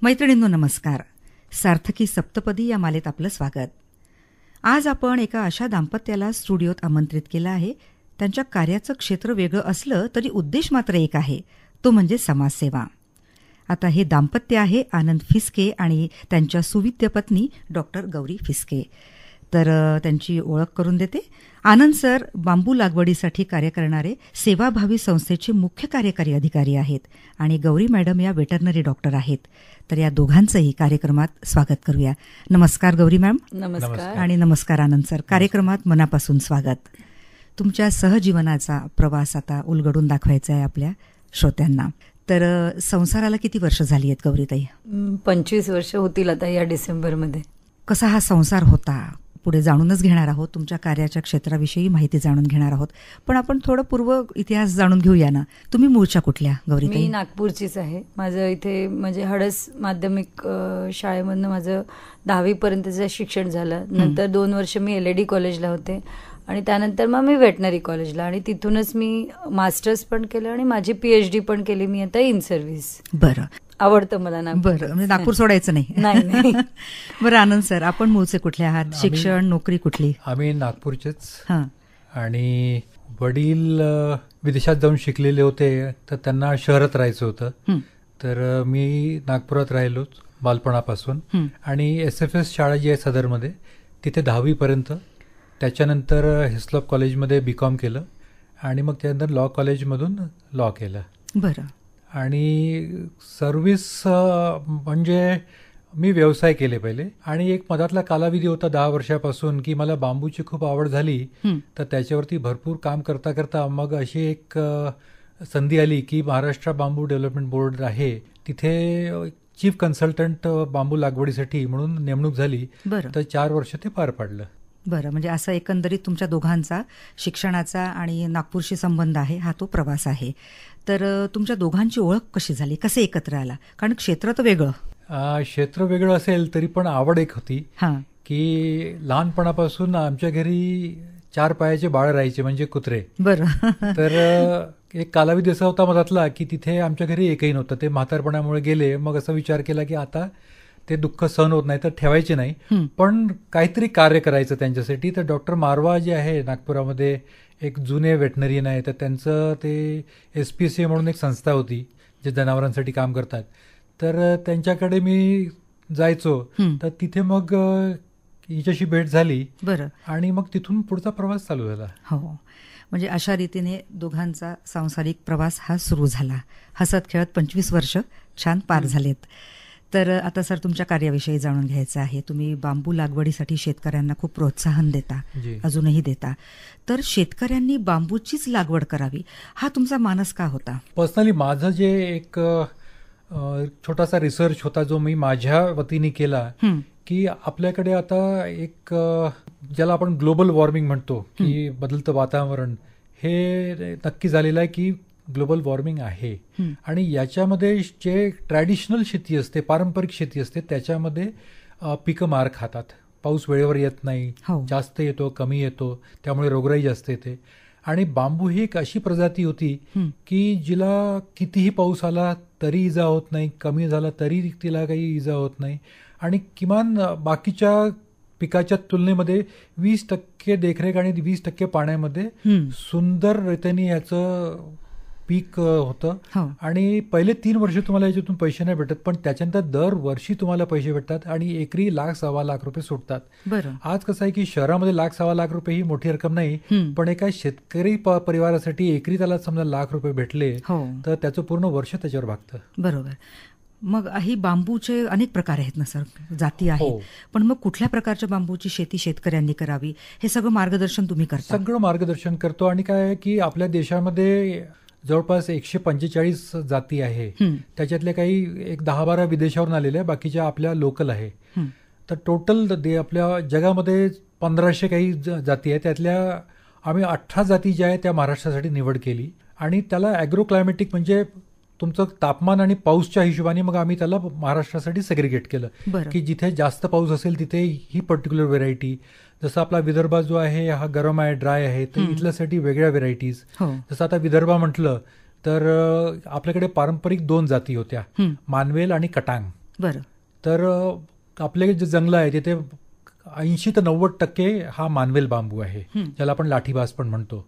मैत्रिणींनो नमस्कार. सार्थकी सप्तपदी या मालेत आपलं स्वागत. आज आपण एका अशा दाम्पत्याला स्टुडिओत आमंत्रित केलं आहे. त्यांच्या कार्याचं क्षेत्र वेगळं असलं तरी उद्देश मात्र एक आहे, तो म्हणजे समाजसेवा. आता हे दाम्पत्य आहे आनंद फिस्के आणि त्यांच्या सुविद्य पत्नी डॉक्टर गौरी फिस्के. तर त्यांची ओळख करून देते. आनंद सर बांबू लागवडीसाठी कार्य करणारे सेवाभावी संस्थेचे मुख्य कार्यकारी अधिकारी आहेत आणि गौरी मॅडम या वेटरनरी डॉक्टर आहेत. तर या दोघांचंही कार्यक्रमात स्वागत करूया. नमस्कार गौरी मॅम. नमस्कार. आणि नमस्कार आनंद सर. कार्यक्रमात मनापासून स्वागत. तुमच्या सहजीवनाचा प्रवास आता उलगडून दाखवायचा आहे आपल्या श्रोत्यांना. तर संसाराला किती वर्ष झाली आहेत गौरीताई? 25 वर्ष होतील आता या डिसेंबरमध्ये. कसा हा संसार होता पुढे जाणूनच घेणार आहोत. तुमच्या कार्याच्या क्षेत्राविषयी माहिती जाणून घेणार आहोत. पण आपण थोडं पूर्व इतिहास जाणून घेऊया ना. तुम्ही मूळच्या कुठल्या गौरीताई? मी नागपूरचीच आहे. माझं इथे म्हणजे हडस माध्यमिक शाळेमधनं माझं 10वी पर्यंतचं शिक्षण झालं. नंतर 2 वर्ष मी LAD कॉलेजला होते आणि त्यानंतर मग मी वेटनरी कॉलेजला आणि तिथूनच मी मास्टर्स पण केलं आणि माझी PhD पण केली. मी आता इन सर्व्हिस. बरं, आवडतं मला नागपूर. बरं, म्हणजे नागपूर सोडायचं नाही. नाही. बरं आनंद सर, आपण मूळचे कुठले आहात? शिक्षण नोकरी कुठली? आम्ही नागपूरचेच. हां. आणि वडील विदेशात जाऊन शिकलेले होते तर त्यांना शहरात राहायचं होतं. तर मी नागपुरात राहिलोच बालपणापासून. आणि SFS शाळा जी आहे सदरमध्ये तिथे 10वी पर्यंत. त्याच्यानंतर हिस्लॉप कॉलेजमध्ये BCom केलं आणि मग त्यानंतर लॉ कॉलेजमधून लॉ केलं. बरं. आणि सर्व्हिस म्हणजे मी व्यवसाय केले पहिले आणि एक मधातला कालावधी होता 10 वर्षापासून की मला बांबूची खूप आवड झाली. तर त्याच्यावरती भरपूर काम करता करता मग अशी एक संधी आली की महाराष्ट्र बांबू डेव्हलपमेंट बोर्ड आहे तिथे चीफ कन्सल्टंट बांबू लागवडीसाठी म्हणून नेमणूक झाली. तर 4 वर्ष ते पार पाडलं. बरं, म्हणजे असं एकंदरीत तुमच्या दोघांचा शिक्षणाचा आणि नागपूरशी संबंध आहे, हा तो प्रवास आहे. तर तुमच्या दोघांची ओळख कशी झाली, कसे एकत्र आला? कारण क्षेत्र तर वेगळं. क्षेत्र वेगळं असेल तरी पण आवड एक होती की लहानपणापासून आमच्या घरी 4 पायाचे बाळ राहायचे म्हणजे कुत्रे. बरं. तर एक कालावधी असा होता मधातला की तिथे आमच्या घरी एकही नव्हतं. ते म्हातारपणामुळे गेले. मग असा विचार केला की आता ते दुःख सहन होत नाही तर ठेवायचे नाही, पण काहीतरी कार्य करायचं त्यांच्यासाठी. तर डॉक्टर मारवा जे आहे नागपुरामध्ये एक जुने वेटनरियन आहे, तर त्यांचं ते SPCA म्हणून एक संस्था होती जे जनावरांसाठी काम करतात. तर त्यांच्याकडे मी जायचो. तर तिथे मग हिच्याशी भेट झाली. बरं. आणि मग तिथून पुढचा प्रवास चालू झाला. हो, म्हणजे अशा रीतीने दोघांचा सांसारिक प्रवास हा सुरू झाला. हसत खेळत 25 वर्ष छान पार झालेत. तर आता सर तुमच्या कार्याविषयी जाणून घ्यायचं आहे. तुम्ही बांबू लागवडीसाठी शेतकऱ्यांना खूप प्रोत्साहन देता, अजूनही देता. तर शेतकऱ्यांनी बांबूचीच लागवड करावी हा तुमचा मानस का होता? पर्सनली माझं जे एक छोटासा रिसर्च होता जो मी माझ्या वतीने केला की आपल्याकडे आता एक ज्याला आपण ग्लोबल वॉर्मिंग म्हणतो की बदलतं वातावरण, हे नक्की झालेलं आहे की ग्लोबल वॉर्मिंग आहे. आणि याच्यामध्ये जे ट्रॅडिशनल शेती असते, पारंपरिक शेती असते, त्याच्यामध्ये पिकं मार खातात. पाऊस वेळेवर येत नाही, जास्त येतो, कमी येतो, त्यामुळे रोगराई जास्त येते. आणि बांबू ही एक अशी प्रजाती होती की जिला कितीही पाऊस आला तरी इजा होत नाही, कमी झाला तरी तिला काही इजा होत नाही. आणि किमान बाकीच्या पिकाच्या तुलनेमध्ये 20% देखरेख आणि 20% पाण्यामध्ये सुंदर रीतीने याचं पीक होतं. आणि पहिले 3 वर्ष तुम्हाला याच्यातून पैसे नाही भेटत, पण त्याच्यानंतर दरवर्षी तुम्हाला पैसे भेटतात आणि एकरी 1,00,000-1,25,00,000 रुपये सुटतात. आज कसं आहे की शहरामध्ये 1,00,000-1,25,00,000 रुपये ही मोठी रक्कम नाही, पण एका शेतकरी परिवारासाठी एकरी त्याला समजा 1,00,000 रुपये भेटले तर त्याचं पूर्ण वर्ष त्याच्यावर भागतं. बरोबर. मग ही बांबूचे अनेक प्रकार आहेत ना सर, जाती आहेत. पण मग कुठल्या प्रकारच्या बांबूची शेती शेतकऱ्यांनी करावी हे सगळं मार्गदर्शन तुम्ही करता? सगळं मार्गदर्शन करतो. आणि काय आहे की आपल्या देशामध्ये जवळपास 145 जाती आहे. त्याच्यातल्या काही एक 10-12 विदेशावरून आलेल्या, बाकीच्या आपल्या लोकल आहे. तर टोटल आपल्या जगामध्ये 1500 काही जाती आहे. त्यातल्या आम्ही 18 जाती ज्या आहेत त्या महाराष्ट्रासाठी निवड केली. आणि त्याला ॲग्रो क्लायमॅटिक म्हणजे तुमचं तापमान आणि पाऊसच्या हिशोबाने मग आम्ही त्याला महाराष्ट्रासाठी सेग्रिगेट केलं की जिथे जास्त पाऊस असेल तिथे ही पर्टिक्युलर व्हेरायटी. जसं आपला विदर्भ जो आहे हा गरम आहे, ड्राय आहे, तर इथल्यासाठी वेगळ्या व्हेरायटीज. जसं आता विदर्भ म्हटलं तर आपल्याकडे पारंपरिक 2 जाती होत्या, मानवेल आणि कटांग. बरं. तर आपले जे जंगलं आहे तिथे 80 ते 90% हा मानवेल बांबू आहे, ज्याला आपण लाठीबाज पण म्हणतो.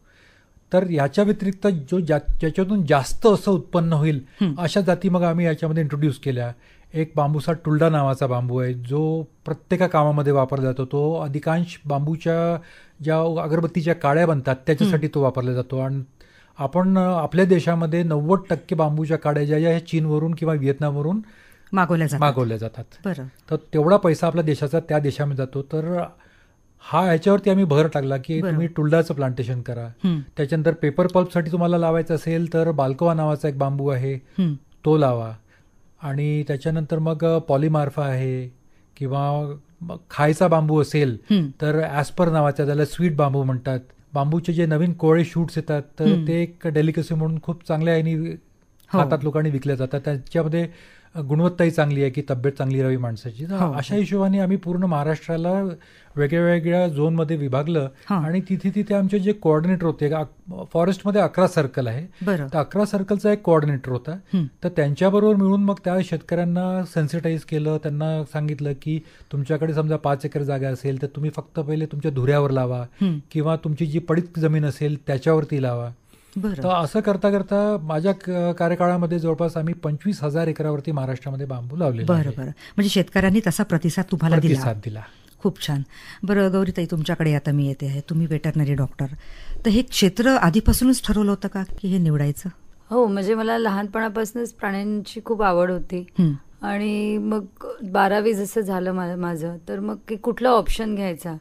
तर याच्या व्यतिरिक्त ज्याच्यातून जास्त असं उत्पन्न होईल अशा जाती मग आम्ही याच्यामध्ये इंट्रोड्यूस केल्या. एक बांबूसा टुलडा नावाचा बांबू आहे, जो प्रत्येक कामामध्ये वापरला जातो. तो अधिकांश बांबूच्या ज्या अगरबत्तीच्या काड्या बनतात त्याच्यासाठी तो वापरला जातो. आणि आपण आपल्या देशामध्ये 90% बांबूच्या काड्या ज्या चीनवरून किंवा व्हिएतनामवरून मागवल्या जातात. बरं. तर तेवढा पैसा आपल्या देशाचा त्या देशामध्ये जातो. तर ह्याच्यावरती आम्ही भर टाकला की तुम्ही टुलडाचं प्लांटेशन करा. त्याच्यानंतर पेपर पल्पसाठी तुम्हाला लावायचं असेल तर बाल्कोवा नावाचा एक बांबू आहे, तो लावा. आणि त्याच्यानंतर मग पॉलीमार्फा आहे, किंवा खायचा बांबू असेल तर ॲस्पर नावाचा, त्याला स्वीट बांबू म्हणतात. बांबूचे जे नवीन कोवळे शूट्स येतात तर ते एक डेलिकसी म्हणून खूप चांगल्या याने हातात लोकांनी विकल्या जातात. त्याच्यामध्ये गुणवत्ताही चांगली आहे की तब्येत चांगली राहावी माणसाची. अशा हिशोबाने आम्ही पूर्ण महाराष्ट्राला वेगळ्या वेगळ्या झोनमध्ये विभागलं. आणि तिथे आमचे जे कोऑर्डिनेटर होते, फॉरेस्टमध्ये 11 सर्कल आहे, तर 11 सर्कलचा एक कोऑर्डिनेटर होता. तर त्यांच्याबरोबर मिळून मग त्या शेतकऱ्यांना सेन्सिटाईज केलं. त्यांना सांगितलं की तुमच्याकडे समजा 5 एकर जागा असेल तर तुम्ही फक्त पहिले तुमच्या धुऱ्यावर लावा, किंवा तुमची जी पडीत जमीन असेल त्याच्यावरती लावा. तर असं करता करता माझ्या कार्यकाळामध्ये जवळपास आम्ही 25,000 एकरावरती महाराष्ट्रामध्ये बांबू लावले. बरं. म्हणजे शेतकऱ्यांनी तसा प्रतिसाद तुम्हाला दिला. खूप छान. बरं गौरीताई, तुमच्याकडे आता मी येते आहे. तुम्ही वेटरनरी डॉक्टर, तर हे क्षेत्र आधीपासूनच ठरवलं होतं का की हे निवडायचं? हो, म्हणजे मला लहानपणापासूनच प्राण्यांची खूप आवड होती. आणि मग 12वी जसं झालं माझं, तर मग कुठला ऑप्शन घ्यायचा.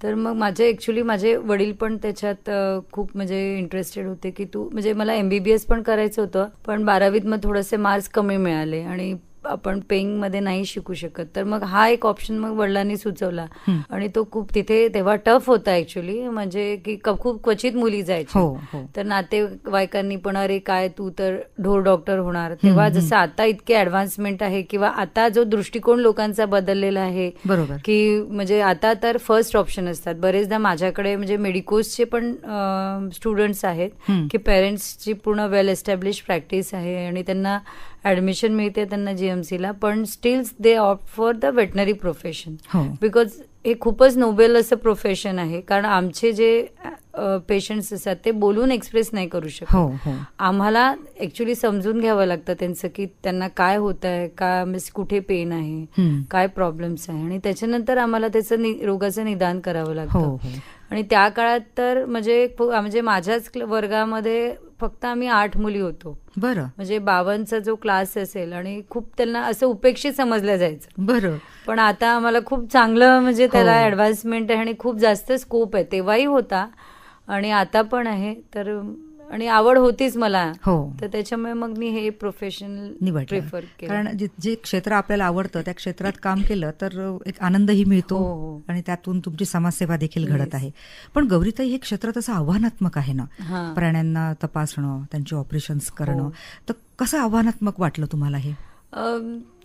तर मग माझे वडील पण त्याच्यात खूप म्हणजे इंटरेस्टेड होते की म्हणजे मला MBBS पण करायचं होतं, पण 12वीत मग थोडेसे मार्क्स कमी मिळाले आणि आपण पेइंग मध्ये नाही शिकू शकत. तर मग हा एक ऑप्शन मग वडिलांनी सुचवला. आणि तो खूप तिथे तेव्हा टफ होता ऍक्च्युली, म्हणजे की खूप क्वचित मुली जायची. तर नातेवाईकांनी पण अरे काय तू तर ढोर डॉक्टर होणार. तेव्हा जसं आता इतके ऍडव्हान्समेंट आहे, किंवा आता जो दृष्टिकोन लोकांचा बदललेला आहे, बरोबर, की म्हणजे आता तर फर्स्ट ऑप्शन असतात. बरेचदा माझ्याकडे म्हणजे मेडिकोसचे पण स्टुडंट्स आहेत की पेरेंट्सची पूर्ण वेल एस्टॅब्लिश प्रॅक्टिस आहे आणि त्यांना ऍडमिशन मिळते त्यांना GMCला, पण steel they opt for the veterinary profession. Because हे खूपच नोबेल असं प्रोफेशन आहे. कारण आमचे जे पेशंट्स असतात ते बोलून एक्सप्रेस नाही करू शकत. आम्हाला ऍक्च्युली समजून घ्यावं लागतं त्यांचं की त्यांना काय होत आहे, काय म्हणजे कुठे पेन आहे, काय प्रॉब्लेम्स आहे, आणि त्याच्यानंतर आम्हाला त्याचं रोगाचं निदान करावं लागतं. आणि त्या काळात तर म्हणजे माझ्याच वर्गामध्ये फक्त आम्ही 8 मुली होतो. बरं. म्हणजे 52चा जो क्लास असेल, आणि खूप त्यांना असं उपेक्षित समजलं जायचं. बरं. पण आता आम्हाला खूप चांगलं म्हणजे त्याला ऍडव्हान्समेंट आहे आणि खूप जास्त स्कोप आहे. तेव्हाही होता आणि आता पण आहे. तर आणि आवड होतीच मला, तर त्याच्यामुळे मग मी हे प्रोफेशन प्रिफर केलं. कारण जे क्षेत्र आपल्याला आवडतं त्या क्षेत्रात काम केलं तर एक आनंदही मिळतो आणि त्यातून तुमची समाजसेवा देखील घडत आहे. पण गौरीताई, हे क्षेत्र तसं आव्हानात्मक आहे ना, प्राण्यांना तपासणं, त्यांचे ऑपरेशन्स करणं. तर कसं आव्हानात्मक वाटलं तुम्हाला हे?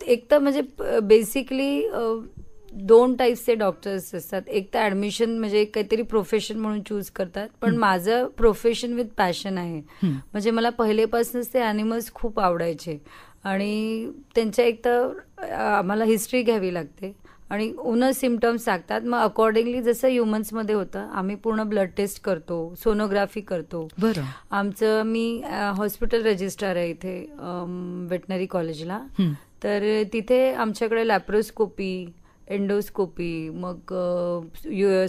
एक तर म्हणजे बेसिकली 2 टाईप्सचे डॉक्टर्स असतात. एक तर ऍडमिशन म्हणजे काहीतरी प्रोफेशन म्हणून चूज करतात, पण माझं प्रोफेशन विथ पॅशन आहे. म्हणजे मला पहिलेपासूनच ते ॲनिमल्स खूप आवडायचे आणि त्यांच्या एक तर आम्हाला हिस्ट्री घ्यावी लागते आणि सिम्पटम्स सांगतात. मग अकॉर्डिंगली जसं ह्युमन्समध्ये होतं, आम्ही पूर्ण ब्लड टेस्ट करतो, सोनोग्राफी करतो. बरं. मी हॉस्पिटल रजिस्ट्रार आहे इथे वेटनरी कॉलेजला. तर तिथे आमच्याकडे लॅप्रोस्कोपी, एंडोस्कोपी, मग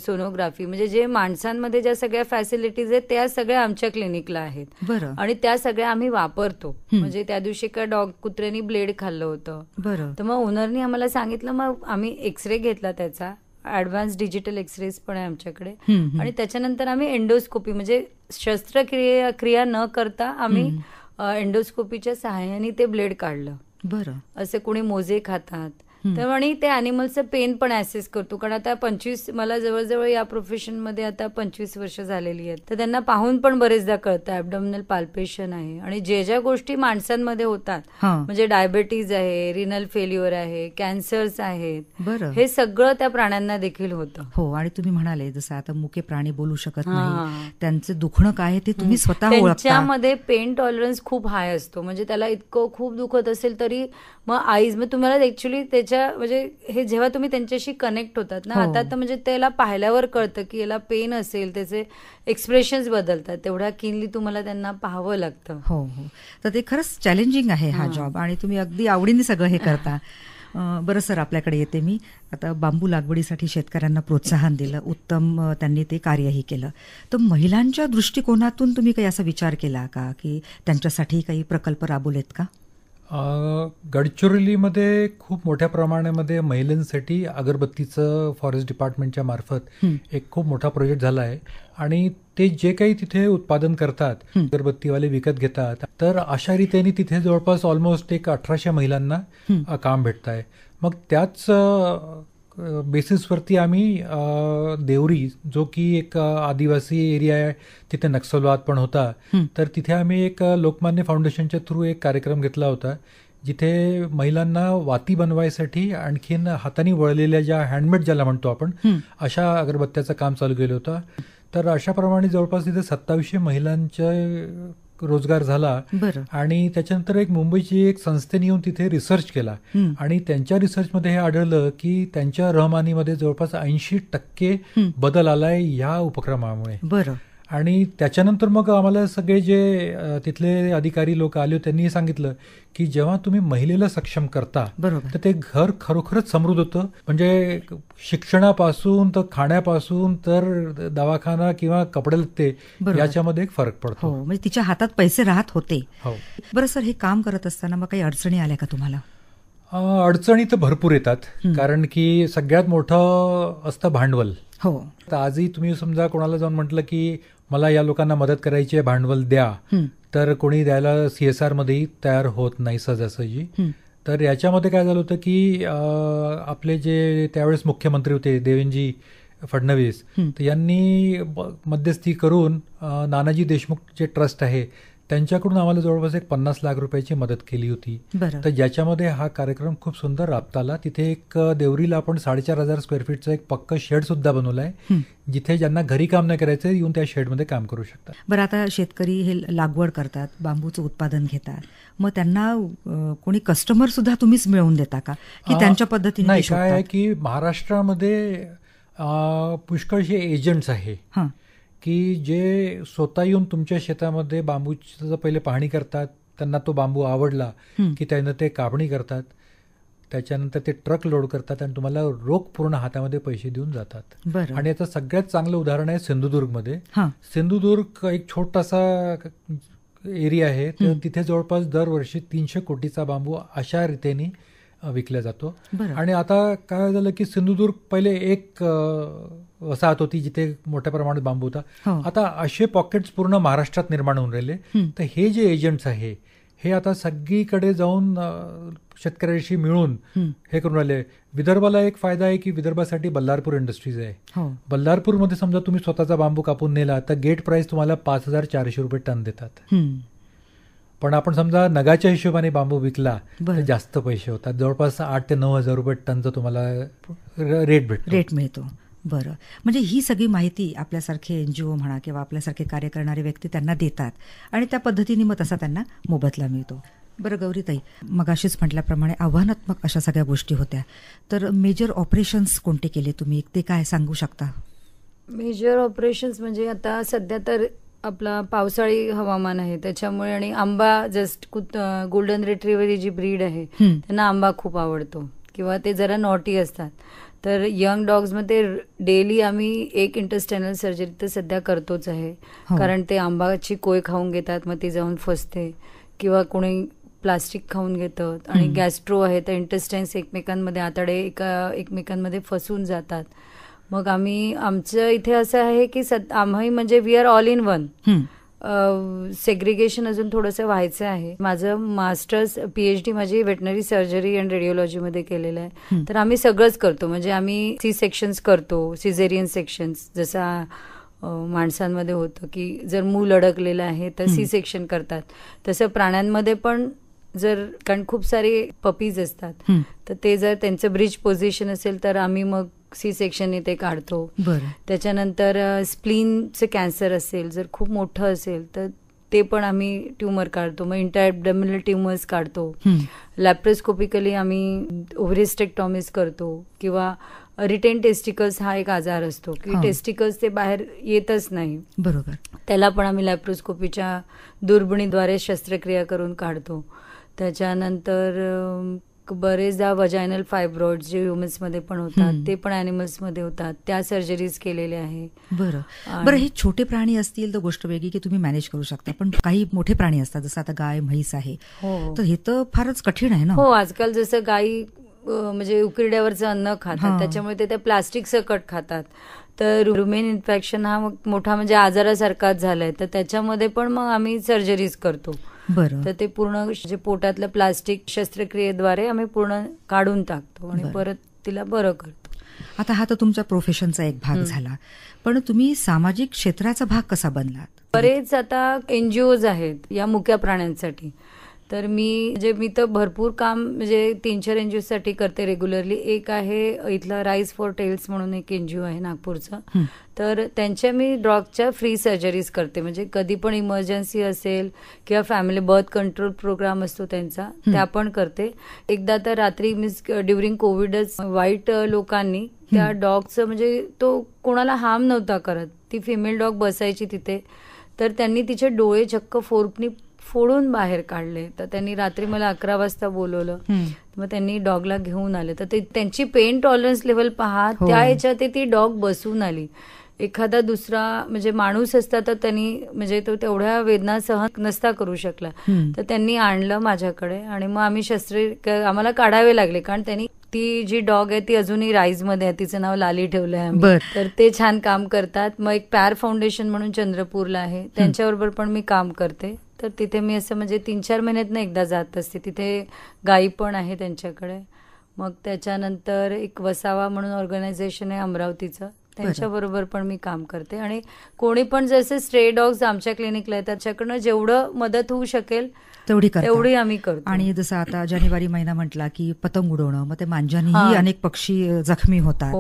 सोनोग्राफी, म्हणजे जे माणसांमध्ये ज्या सगळ्या फॅसिलिटीज आहेत त्या सगळ्या आमच्या क्लिनिकला आहेत. बरं. आणि त्या सगळ्या आम्ही वापरतो. म्हणजे त्या दिवशी का कुत्र्यानी ब्लेड खाल्लं होतं. बरं. तर मग ओनरनी आम्हाला सांगितलं, मग आम्ही एक्सरे घेतला त्याचा. ऍडव्हान्स डिजिटल एक्सरेज पण आहे आमच्याकडे. आणि त्याच्यानंतर आम्ही एंडोस्कोपी, म्हणजे शस्त्रक्रिया न करता आम्ही एंडोस्कोपीच्या सहाय्याने ते ब्लेड काढलं. बरं. असे कोणी मोजे खातात, तर आणि ते अॅनिमलचं पेन पण ऍसेस करतो. कारण आता मला जवळजवळ या प्रोफेशनमध्ये आता 25 वर्ष झालेली आहेत. तर त्यांना पाहून पण बरेचदा कळतं ॲबडॉमिनल पाल्पेशन आहे. आणि ज्या गोष्टी माणसांमध्ये होतात, म्हणजे डायबेटीज आहे, रिनल फेल्युअर आहे, कॅन्सर्स आहेत, हे सगळं त्या प्राण्यांना देखील होतं. हो. आणि तुम्ही म्हणाले जसं आता मुके प्राणी बोलू शकत नाही, त्यांचं दुखणं काय ते तुम्ही स्वतः ओळखता. त्यांच्यामध्ये पेन टॉलरन्स खूप हाय असतो. म्हणजे त्याला इतकं खूप दुखत असेल तरी मग तुम्हाला ऍक्च्युली त्याच्या म्हणजे हे जेव्हा तुम्ही त्यांच्याशी कनेक्ट होतात ना, आता तर म्हणजे त्याला पाहिल्यावर कळतं की याला पेन असेल, त्याचे एक्सप्रेशन्स बदलतात. तेवढ्या किनली तुम्हाला त्यांना पाहावं लागतं. हो. तर ते खरंच चॅलेंजिंग आहे हा जॉब, आणि तुम्ही अगदी आवडीने सगळं हे करता. बरं सर, आपल्याकडे येते मी. आता बांबू लागवडीसाठी शेतकऱ्यांना प्रोत्साहन दिलं, उत्तम त्यांनी ते कार्यही केलं. तर महिलांच्या दृष्टिकोनातून तुम्ही काही असा विचार केला का की त्यांच्यासाठी काही प्रकल्प राबवलेत का? गडचिरोलीमध्ये खूप मोठ्या प्रमाणामध्ये महिलांसाठी अगरबत्तीचं फॉरेस्ट डिपार्टमेंटच्या मार्फत एक खूप मोठा प्रोजेक्ट झाला आहे. आणि ते जे काही तिथे उत्पादन करतात, अगरबत्तीवाले विकत घेतात, तर अशा रीतीने तिथे जवळपास ऑलमोस्ट 1800 महिलांना काम भेटत आहे. मग त्याच बेसिसवरती आम्ही देवरी, जो की एक आदिवासी एरिया आहे, तिथे नक्षलवाद पण होता, तर तिथे आम्ही एक लोकमान्य फाउंडेशनच्या थ्रू एक कार्यक्रम घेतला होता, जिथे महिलांना वाती बनवायसाठी आणखीन हाताने वळलेल्या ज्या हँडमेड ज्याला म्हणतो आपण, अशा अगरबत्त्याचं काम चालू केलं होतं. तर अशाप्रमाणे जवळपास तिथे 2700 महिलांचा रोजगार झाला. आणि त्याच्यानंतर एक मुंबईची एक संस्थेने येऊन तिथे रिसर्च केला, आणि त्यांच्या रिसर्चमध्ये हे आढळलं की त्यांच्या रहमानीमध्ये जवळपास 80% बदल आलाय या उपक्रमामुळे. बरं. आणि त्याच्यानंतर मग आम्हाला सगळे जे तिथले अधिकारी लोक आले त्यांनी सांगितलं की जेव्हा तुम्ही महिलेला सक्षम करता, तर ते घर खरोखरच समृद्ध होतं. म्हणजे शिक्षणापासून तर खाण्यापासून तर दवाखाना किंवा कपडे लत्ते याच्यामध्ये एक फरक पडतो. हो, म्हणजे तिच्या हातात पैसे राहत होते. हो. बरं सर, हे काम करत असताना मग काही अडचणी आल्या का तुम्हाला? अडचणी तर भरपूर येतात, कारण की सगळ्यात मोठं असतं भांडवल. हो. तर आजही तुम्ही समजा कोणाला जाऊन म्हटलं की मला या लोकांना मदत करायची आहे, भांडवल द्या, तर कोणी द्यायला CSR मध्येही तयार होत नाही सहजासहजी. तर याच्यामध्ये काय झालं होतं की आपले जे त्यावेळेस मुख्यमंत्री होते देवेंद्रजी फडणवीस, तर यांनी मध्यस्थी करून नानाजी देशमुख जे ट्रस्ट आहे त्यांच्याकडून आम्हाला जवळपास एक 50 लाख रुपयाची मदत केली होती. तर ज्याच्यामध्ये हा कार्यक्रम खूप सुंदर राबताला. तिथे एक देवरीला आपण 4500 स्क्वेअर फीटचं एक पक्क शेड सुद्धा बनवलं आहे, जिथे ज्यांना घरी काम नाही करायचं येऊन त्या शेडमध्ये काम करू शकतात. बरं, आता शेतकरी हे लागवड करतात, बांबूचं उत्पादन घेतात, मग त्यांना कोणी कस्टमर सुद्धा तुम्हीच मिळवून देता का की त्यांच्या पद्धतीने? नाही, काय आहे की महाराष्ट्रामध्ये पुष्कळशे एजंट्स आहे की जे स्वतः येऊन तुमच्या शेतामध्ये बांबूचं पहिले पाहणी करतात, त्यांना तो बांबू आवडला की त्यानं ते कापणी करतात, त्याच्यानंतर ते ट्रक लोड करतात आणि तुम्हाला रोख पूर्ण हातामध्ये पैसे देऊन जातात. आणि याचं सगळ्यात चांगलं उदाहरण आहे सिंधुदुर्गमध्ये. सिंधुदुर्ग एक छोटासा एरिया आहे, तर तिथे जवळपास दरवर्षी 300 कोटीचा बांबू अशा रीतीने विकला जातो. आणि आता काय झालं की सिंधुदुर्ग पहिले एक वसाहत होती जिथे मोठ्या प्रमाणात बांबू होता. आता असे पॉकेट्स पूर्ण महाराष्ट्रात निर्माण होऊन राहिले. तर हे जे एजंट्स आहे हे आता सगळीकडे जाऊन शेतकऱ्यांशी मिळून हे करून राहिले. विदर्भाला एक फायदा आहे की विदर्भासाठी बल्लारपूर इंडस्ट्रीज आहे. बल्लारपूरमध्ये समजा तुम्ही स्वतःचा बांबू कापून नेला तर गेट प्राइस तुम्हाला 5400 रुपये टन देतात. पण आपण समजा नगाच्या हिशोबाने बांबू विकला तर जास्त पैसे होतात, जवळपास 8,000 ते 9,000 रुपये टनचा तुम्हाला रेट मिळतो. बरं, म्हणजे ही सगळी माहिती आपल्यासारखे NGO म्हणा किंवा आपल्यासारखे कार्य करणारे व्यक्ती त्यांना देतात आणि त्या पद्धतीने मग तसा त्यांना मोबदला मिळतो. बरं गौरीताई, मगाशीच म्हटल्याप्रमाणे आव्हानात्मक अशा सगळ्या गोष्टी होत्या, तर मेजर ऑपरेशन्स कोणते केले तुम्ही, ते काय सांगू शकता? मेजर ऑपरेशन्स म्हणजे आता सध्या तर आपला पावसाळी हवामान आहे त्याच्यामुळे, आणि आंबा जस्ट गोल्डन रिट्रीव्हर ही जी ब्रीड आहे त्यांना आंबा खूप आवडतो किंवा ते जरा नॉटी असतात. तर यंग डॉग्समध्ये डेली आम्ही एक इंटेस्टायनल सर्जरी तर सध्या करतोच आहे, कारण ते आंबाची कोय खाऊन घेतात, मग ती जाऊन फसते, किंवा कोणी प्लास्टिक खाऊन घेतं आणि गॅस्ट्रो आहे तर इंटेस्टाईन्स एकमेकांमध्ये आतडे एकमेकांमध्ये फसून जातात. मग आमचं इथे असं आहे की आम्ही म्हणजे we are all in one. Segregation अजून थोडंसं व्हायचं आहे. माझं मास्टर्स PhD माझी व्हेटनरी सर्जरी अँड रेडिओलॉजीमध्ये केलेलं आहे. तर आम्ही सगळंच करतो, म्हणजे आम्ही C-सेक्शन्स करतो, सिझेरियन सेक्शन्स, जसा माणसांमध्ये होतं की जर मूल अडकलेलं आहे तर C-सेक्शन करतात, तसं प्राण्यांमध्ये पण जर, कारण खूप सारे पपीज असतात तर ते जर त्यांचं ब्रिज पोझिशन असेल तर आम्ही मग C-सेक्शन ते काढतो. त्याच्यानंतर स्प्लीनचं कॅन्सर असेल, जर खूप मोठं असेल तर ते पण आम्ही ट्युमर काढतो, मग इंटरॅबडोमिनल ट्युमर्स काढतो. लॅप्रोस्कोपिकली आम्ही ओव्हरिस्टेक्टॉमीज करतो, किंवा रिटेन टेस्टिकल्स हा एक आजार असतो की टेस्टिकल्स ते बाहेर येतच नाही, बरोबर, त्याला पण आम्ही लॅप्रोस्कोपीच्या दुर्बिणीद्वारे शस्त्रक्रिया करून काढतो. त्याच्यानंतर बरेचदा वजायनल फायब्रॉइड्स जे ह्युमन्समध्ये पण होतात ते पण ॲनिमल्समध्ये होतात, त्या सर्जरीज केलेल्या आहे. बरं, हे छोटे प्राणी असतील तर गोष्ट वेगळी की तुम्ही मॅनेज करू शकता, पण काही मोठे प्राणी असतात जसं आता गाय म्हैस आहे, तर हे तर फारच कठीण आहे ना. हो, आजकाल जसं गायी म्हणजे उकिरड्यावरचं अन्न खातात, त्याच्यामुळे ते प्लास्टिक सकट खातात, तर रुमेन इन्फेक्शन हा मोठा म्हणजे आजारासारखाच झालाय, तर त्याच्यामध्ये पण मग आम्ही सर्जरीज करतो. तर ते पूर्ण जे पोटातलं प्लास्टिक शस्त्रक्रियेद्वारे आम्ही पूर्ण काढून टाकतो आणि परत तिला बरं करतो. आता हा तर तुमच्या प्रोफेशनचा एक भाग झाला, पण तुम्ही सामाजिक क्षेत्राचा भाग कसा बनलात? बरेच आता NGOs आहेत या मुक्या प्राण्यांसाठी, तर मी तर भरपूर काम म्हणजे 3-4 NGOs साठी करते रेग्युलरली. एक आहे इथलं राईज फॉर टेल्स म्हणून एक NGO आहे नागपूरचं, तर त्यांच्या मी डॉगच्या फ्री सर्जरीज करते, म्हणजे कधी पण इमर्जन्सी असेल किंवा फॅमिली बर्थ कंट्रोल प्रोग्राम असतो त्यांचा, त्या पण करते. एकदा तर रात्री ड्युरिंग कोविडच वाईट लोकांनी त्या डॉगचं म्हणजे तो कोणाला हार्म नव्हता करत, ती फिमेल डॉग बसायची तिथे, तर त्यांनी तिचे डोळे चक्क फोर्कनी फोडून बाहेर काढले. तर त्यांनी रात्री मला 11 वाजता बोलवलं, मग त्यांनी डॉगला घेऊन आले, तर त्यांची पेन टॉलरन्स लेवल पहा, त्या ह्याच्यात ती डॉग बसून आली. एखादा दुसरा म्हणजे माणूस असता तर त्यांनी म्हणजे तो तेवढ्या वेदना सहन नसता करू शकला, तर त्यांनी आणलं माझ्याकडे आणि मग आम्ही आम्हाला काढावे लागले, कारण त्यांनी ती जी डॉग आहे ती अजूनही राईजमध्ये आहे, तिचं नाव लाली ठेवलंय आम्ही, तर ते छान काम करतात. मग एक पॅर फाउंडेशन म्हणून चंद्रपूरला आहे, त्यांच्याबरोबर पण मी काम करते, तर तिथे मी असं म्हणजे 3-4 महिन्यातनं एकदा जात असते. तिथे गायी पण आहे त्यांच्याकडे. मग त्याच्यानंतर एक वसावा म्हणून ऑर्गनायझेशन आहे अमरावतीचं, त्यांच्याबरोबर पण मी काम करते. आणि कोणी पण जसे स्ट्रे डॉग्स आमच्या क्लिनिकला येतात, त्याच्याकडनं जेवढं मदत होऊ शकेल तेवढी आम्ही करतो. आणि जसं आता जानेवारी महिना म्हटला की पतंग उडवणं, मग ते मांजानेही अनेक पक्षी जखमी होतात,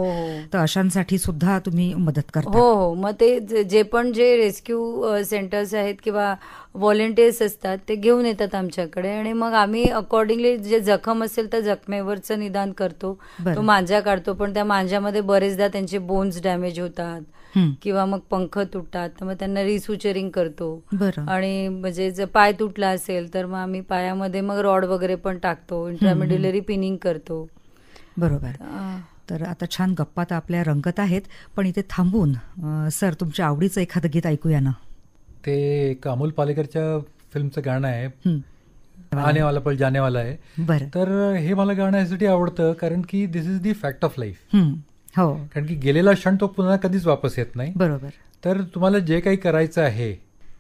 तर अशांसाठी सुद्धा तुम्ही मदत करता? हो, मग ते जे रेस्क्यू सेंटर्स आहेत किंवा व्हॉलेंटियर्स असतात ते घेऊन येतात आमच्याकडे, आणि मग आम्ही अकॉर्डिंगली जे जखम असेल तर जखमेवरचं निदान करतो, तो मांजा काढतो, पण त्या मांजामध्ये बरेचदा त्यांचे बोन्स डॅमेज होतात किंवा मग पंख तुटतात, तर मग त्यांना रिसुचरिंग करतो. आणि म्हणजे जर पाय तुटला असेल तर मग आम्ही पायामध्ये मग रॉड वगैरे पण टाकतो, इंट्रामेड्युलरी पिनिंग करतो. बरोबर. तर आता छान गप्पा तर आपल्या रंगत आहेत, पण इथे थांबून सर तुमच्या आवडीचं एखादं गीत ऐकूया ना. ते एक अमोल पालेकरच्या फिल्मचं गाणं आहे, आने वाला पल जाने वाला आहे. तर हे मला गाणं यासाठी आवडतं कारण की this is the fact of life. हो, कारण की गेलेला क्षण तो पुन्हा कधीच वापस येत नाही. बरोबर. तर तुम्हाला जे काही करायचं आहे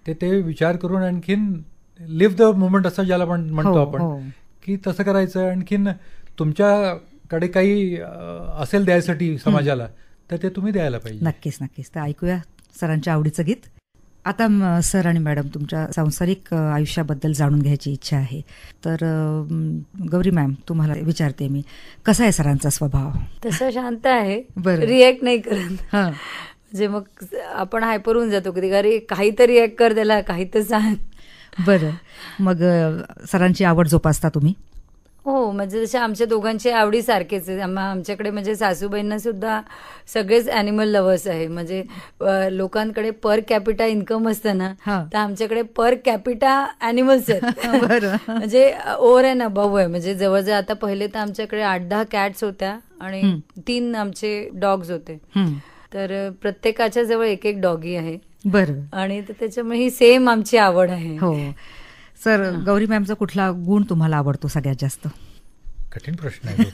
ते विचार करून आणखीन लिव्ह द मोमेंट असं ज्याला म्हणतो आपण, की तसं करायचं. आणखीन तुमच्याकडे काही असेल द्यायसाठी समाजाला तर ते तुम्ही द्यायला पाहिजे. नक्कीच. तर ऐकूया सरांच्या आवडीचं गीत. आता सर आणि मॅडम तुमच्या सांसारिक आयुष्याबद्दल जाणून घ्यायची इच्छा आहे, तर गौरी मॅम तुम्हाला विचारते मी, कसा आहे सरांचा स्वभाव? तसं शांत आहे, रिॲक्ट नाही करत. म्हणजे मग आपण हायपर होऊन जातो कधी, अरे काही तर रिॲक्ट कर त्याला, काही तर सांग. बरं, मग सरांची आवड जोपासता तुम्ही? हो, म्हणजे जसे आमच्या दोघांची आवडी सारखेच आहे. आमच्याकडे म्हणजे सासूबाईंना सुद्धा सगळेच ॲनिमल लव्हर्स आहे. म्हणजे लोकांकडे पर कॅपिटा इन्कम असतं ना, तर आमच्याकडे पर कॅपिटा ॲनिमल्स आहेत. म्हणजे ओव्हर अँड अबव्ह आहे. म्हणजे जवळजवळ आता पहिले तर आमच्याकडे 8-10 कॅट्स होत्या आणि 3 आमचे डॉग्स होते. तर प्रत्येकाच्या जवळ एक डॉगी आहे. बरं. आणि त्याच्यामुळे ही सेम आमची आवड आहे. हो. सर, गौरी मॅमचा कुठला गुण तुम्हाला आवडतो सगळ्यात जास्त? कठीण प्रश्न आहे.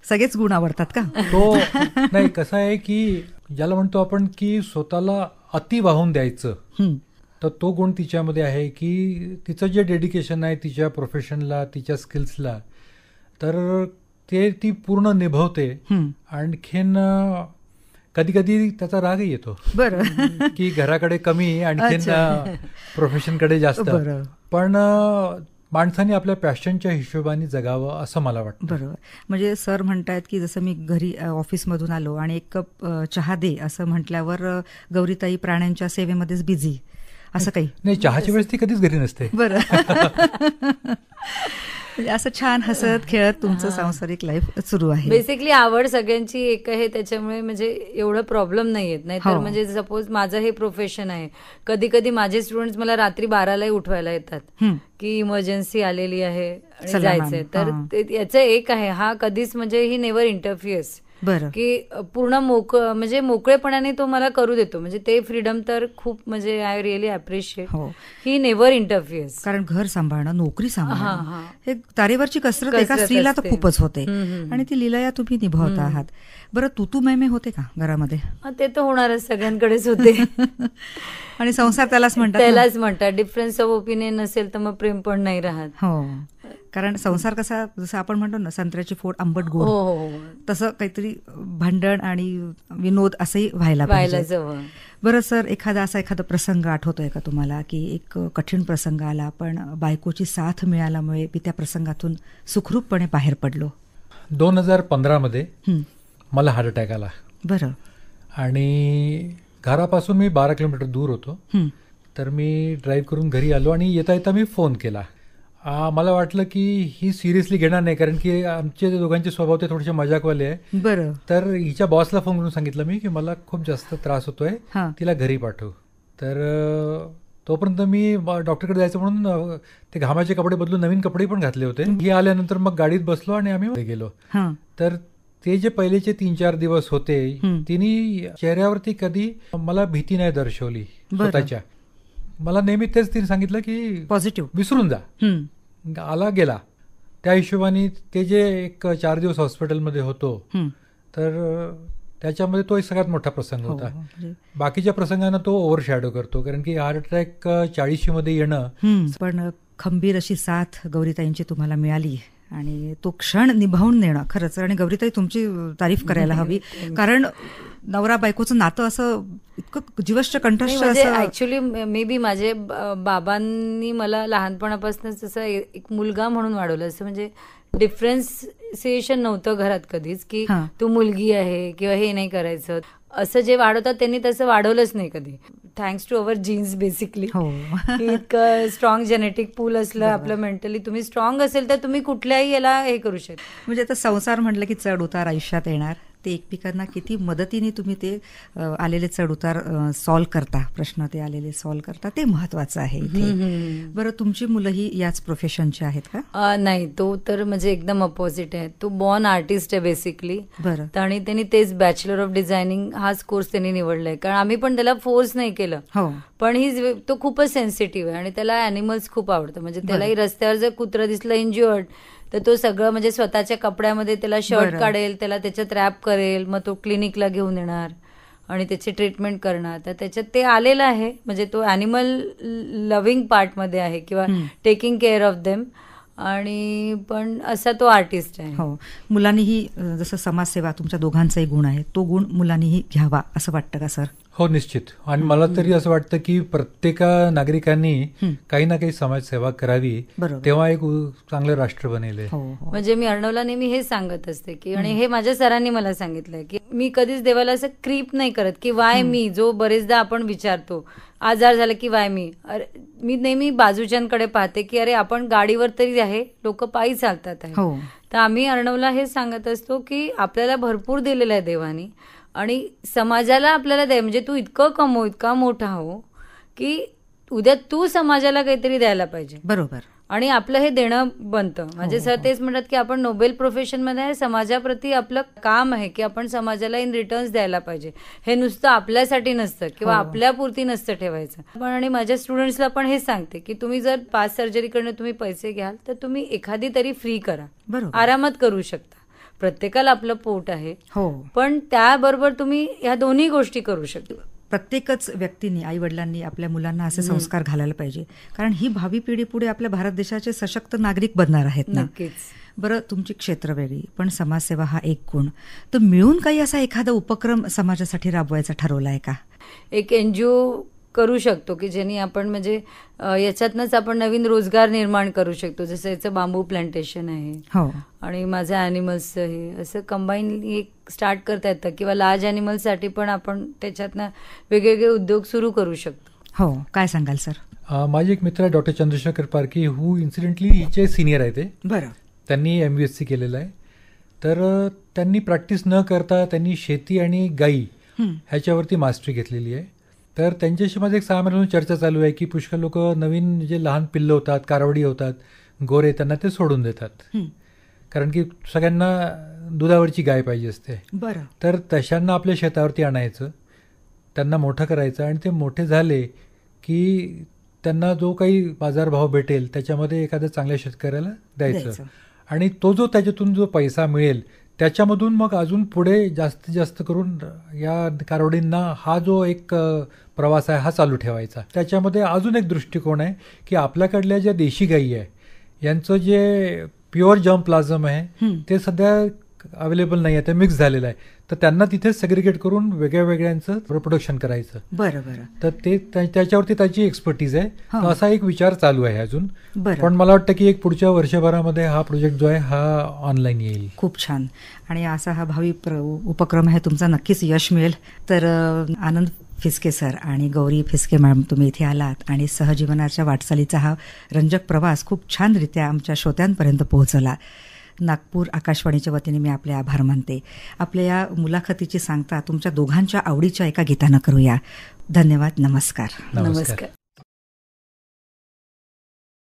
सगळेच गुण आवडतात का? तो नाही, कसं आहे की ज्याला म्हणतो आपण की स्वतःला अति वाहून द्यायचं, तर तो गुण तिच्यामध्ये आहे की तिचं जे डेडिकेशन आहे तिच्या प्रोफेशनला, तिच्या स्किल्सला, तर ते ती पूर्ण निभवते. आणखीन कधी कधी त्याचा रागही येतो बरं की घराकडे कमी आणखीन प्रोफेशनकडे जास्त. पण माणसाने आपल्या पॅशनच्या हिशोबाने जगावं असं मला वाटतं. बरोबर. म्हणजे सर म्हणतायत की जसं मी घरी ऑफिसमधून आलो आणि एक कप चहा दे असं म्हटल्यावर गौरीताई प्राण्यांच्या सेवेमध्येच बिझी, असं काही नाही. चहाच्या वेळेस ती कधीच घरी नसते. बरं. म्हणजे असं छान हसत खेळत तुमचं सांसारिक लाईफ सुरू आहे. बेसिकली आवड सगळ्यांची एक आहे, त्याच्यामुळे म्हणजे एवढं प्रॉब्लेम नाही येत. नाही तर म्हणजे सपोज माझं हे प्रोफेशन आहे, कधी कधी माझे स्टुडंट्स मला रात्री 12लाही उठवायला येतात की इमर्जन्सी आलेली आहे आणि जायचंय. तर याचं एक आहे, हा कधीच म्हणजे ही नेव्हर इंटरफिअर्स, बरं, की पूर्ण म्हणजे मोकळेपणाने तो मला करू देतो. म्हणजे ते फ्रीडम तर खूप म्हणजे I really appreciate. He never interferes. कारण घर सांभाळणं, नोकरी सांभाळणं हे तारेवरची कसरत एका स्त्रीला तर खूपच होते आणि ती लीलया तुम्ही निभावता आहात. बरं, तू मैमे होते का घरामध्ये? ते तर होणारच, सगळ्यांकडेच होते. आणि संसार त्यालाच म्हणतात. डिफरन्स ऑफ ओपिनियन नसेल तर मग प्रेम पण नाही राहत. हो, कारण संसार कसा, जसं आपण म्हणतो ना संत्र्याची फोड आंबट गोड, तसं काहीतरी भांडण आणि विनोद असंही व्हायला पाहिजे. बरं सर, एखादा प्रसंग आठवतोय का तुम्हाला की एक कठीण प्रसंग आला पण बायकोची साथ मिळाल्यामुळे मी त्या प्रसंगातून सुखरूपपणे बाहेर पडलो? 2015 मध्ये मला हार्ट अटॅक आला. बरं. आणि घरापासून मी 12 किलोमीटर दूर होतो. तर मी ड्राईव्ह करून घरी आलो आणि येता येता मी फोन केला. मला वाटलं की ही सिरियसली घेणार नाही, कारण की आमचे दोघांचे स्वभाव ते थोडेसे मजाकवाले आहे. बरं. तर हिच्या बॉसला फोन करून सांगितलं मी की मला खूप जास्त त्रास होतोय, तिला घरी पाठव. तर तोपर्यंत मी डॉक्टरकडे जायचं म्हणून ते घामाचे कपडे बदलून नवीन कपडे पण घातले होते. ही आल्यानंतर मग गाडीत बसलो आणि आम्ही गेलो. तर ते जे पहिलेचे 3-4 दिवस होते, तिने चेहऱ्यावरती कधी मला भीती नाही दर्शवली स्वतःच्या. मला नेहमी तेच तिने सांगितलं की पॉझिटिव्ह विसरून जा, आला गेला. त्या हिशोबाने ते जे एक 4 दिवस हॉस्पिटलमध्ये होतो, तर त्याच्यामध्ये तो एक सगळ्यात मोठा प्रसंग होता. बाकीच्या प्रसंगांना तो ओव्हरशॅडो करतो, कारण की हार्ट अटॅक 40 मध्ये येणं. पण खंबीर अशी साथ गौरीताईंची तुम्हाला मिळाली आणि तो क्षण निभावून नेणं खरंच. आणि गौरीताई तुमची तारीफ करायला हवी, कारण नवरा बायकोचं नातं असं इतकं जीवष्ट कंठस्थ असं. ऍक्च्युली मे बी माझे बाबांनी मला लहानपणापासून जसं एक मुलगा म्हणून वाढवलं, असं म्हणजे डिफरन्सिएशन नव्हतं घरात कधीच की तू मुलगी आहे किंवा हे नाही करायचं, असं जे वाढवतात त्यांनी तसं वाढवलंच नाही कधी. Thanks to our genes basically. इतकं स्ट्रॉंग जेनेटिक पूल असलं आपलं, मेंटली तुम्ही स्ट्रॉंग असेल तर तुम्ही कुठल्याही याला हे करू शकता. म्हणजे आता संसार म्हटलं की चढ उतार आयुष्यात येणार, ते एकमेकांना किती मदतीने तुम्ही ते आलेले चढ उतार सॉल्व्ह करता, प्रश्न ते आलेले सॉल्व्ह करता, ते महत्वाचं आहे इथे. बरं, तुमची मुलंही याच प्रोफेशनची आहेत का? नाही, तो तर म्हणजे एकदम अपोजिट आहे. तो बॉर्न आर्टिस्ट आहे बेसिकली. बरं. आणि त्यांनी तेच बॅचलर ऑफ डिझायनिंग हाच कोर्स त्यांनी निवडलाय, कारण आम्ही पण त्याला फोर्स नाही केलं. पण तो खूपच सेन्सिटिव्ह आहे आणि त्याला अॅनिमल्स खूप आवडतं. म्हणजे त्यालाही रस्त्यावर जर कुत्रं दिसलं इंज्युअर्ड तर तो सगळं म्हणजे स्वतःच्या कपड्यामध्ये त्याला शर्ट काढेल, त्याला त्याच्यात रॅप करेल, मग तो क्लिनिकला घेऊन येणार आणि त्याची ट्रीटमेंट करणार. तर त्याच्यात ते आलेलं आहे, म्हणजे तो अॅनिमल लव्हिंग पार्टमध्ये आहे किंवा टेकिंग केअर ऑफ देम. आणि पण असा तो आर्टिस्ट आहे. हो, मुलांनीही जसं समाजसेवा तुमच्या दोघांचाही गुण आहे, तो गुण मुलांनीही घ्यावा असं वाटतं का सर? हो, निश्चित. आणि मला तरी असं वाटतं की प्रत्येक नागरिकांनी काही ना काही समाजसेवा करावी, तेव्हा एक चांगलं राष्ट्र बनेल. म्हणजे मी अर्णवला नेहमी हेच सांगत असते की, आणि हे माझ्या सरांनी मला सांगितलंय की मी कधीच देवाला असं क्रीप नाही करत की वाय मी, जो बरेचदा आपण विचारतो आजार झाला की वाय मी. मी नेहमी बाजूच्यांकडे पाहते की अरे आपण गाडीवर तरी आहे, लोक पायी चालतात आहे. तर आम्ही अर्णवला हेच सांगत असतो की आपल्याला भरपूर दिलेलं आहे देवानी आणि समाजाला आपल्याला द्या, म्हणजे तू इतकं कमव, इतका मोठा हो की उद्या तू समाजाला काहीतरी द्यायला पाहिजे. बरोबर. आणि आपलं हे देणं बनतं. म्हणजे सर तेच म्हणतात की आपण नोबेल प्रोफेशनमध्ये आहे, समाजाप्रती आपलं काम आहे की आपण समाजाला इन रिटर्न्स द्यायला पाहिजे. हे नुसतं आपल्यासाठी नसतं किंवा आपल्यापुरती नसतं ठेवायचं. पण आणि माझ्या स्टुडंट्सला पण हे सांगते की तुम्ही जर 5 सर्जरीकडनं तुम्ही पैसे घ्याल तर तुम्ही एखादी तरी फ्री करा, आरामात करू शकता. प्रत्येकाला आपलं पोट आहे, हो, पण त्याबरोबर तुम्ही ह्या दोन्ही गोष्टी करू शकता. प्रत्येकच व्यक्तीने, आई वडिलांनी आपल्या मुलांना असे संस्कार घालायला पाहिजे, कारण ही भावी पिढी पुढे आपल्या भारत देशाचे सशक्त नागरिक बनणार आहेत ना. नक्कीच. बरं, तुमची क्षेत्र वेगळी, पण समाजसेवा हा एक गुण. तर मिळून काही असा एखादा उपक्रम समाजासाठी राबवायचा ठरवला आहे का? एक NGO करू शकतो की ज्यांनी आपण म्हणजे याच्यातनंच आपण नवीन रोजगार निर्माण करू शकतो. जसं याचं बांबू प्लांटेशन आहे, हो, आणि माझं ॲनिमल्सचं हे असं कंबाईन एक स्टार्ट करता येतं, किंवा लार्ज ॲनिमल्ससाठी पण आपण त्याच्यातनं वेगवेगळे उद्योग सुरू करू शकतो. हो, काय सांगाल सर? माझे एक मित्र आहे डॉक्टर चंद्रशेखर पारकी, हू इन्सिडेंटली हिचे सिनियर आहे ते. बरं. त्यांनी MBSc केलेलं आहे. तर त्यांनी प्रॅक्टिस न करता त्यांनी शेती आणि गाई ह्याच्यावरती मास्टरी घेतलेली आहे. तर त्यांच्याशी माझं एक 6 महिन्यापासून चर्चा चालू आहे की पुष्कळ लोक नवीन जे लहान पिल्लं होतात, कारवडी होतात, गोरे, त्यांना ते सोडून देतात, कारण की सगळ्यांना दुधावरची गाय पाहिजे असते. बरं. तर तशांना आपल्या शेतावरती आणायचं, त्यांना मोठं करायचं, आणि ते मोठे झाले की त्यांना जो काही बाजारभाव भेटेल त्याच्यामध्ये एखाद्या चांगल्या शेतकऱ्याला द्यायचं, आणि तो जो त्याच्यातून जो पैसा मिळेल त्याच्यामधून मग अजून पुढे जास्तीत जास्त करून या कारवडींना हा जो एक प्रवास आहे हा चालू ठेवायचा. त्याच्यामध्ये अजून एक दृष्टिकोन आहे की आपल्याकडल्या ज्या देशी गायी आहे यांचं जे प्युअर जर्म प्लाझम आहे ते सध्या अवेलेबल नाही आहे, ते मिक्स झालेलं आहे. तर त्यांना तिथे सेग्रिगेट करून वेगळ्या वेगळ्यांचं रिप्रोडक्शन करायचं. बरं बरं. तर ते त्याच्यावरती त्याची एक्सपर्टीज आहे. तर असा एक विचार चालू आहे अजून. बरं. पण मला वाटतं की एक पुढच्या वर्षभरामध्ये हा प्रोजेक्ट जो आहे हा ऑनलाईन येईल. खूप छान. आणि असा हा भावी उपक्रम आहे तुमचा, नक्कीच यश मिळेल. तर आनंद फिस्के सर आणि गौरी फिस्के मॅडम, तुम्ही इथे आलात आणि सहजीवनाच्या वाटचालीचा हा रंजक प्रवास खूप छानरित्या आमच्या श्रोत्यांपर्यंत पोहोचवला. नागपूर आकाशवाणीच्या वतीने मी आपले आभार मानते. आपल्या या मुलाखतीची सांगता तुमच्या दोघांच्या आवडीच्या एका गीतानं करूया. धन्यवाद. नमस्कार. नमस्कार.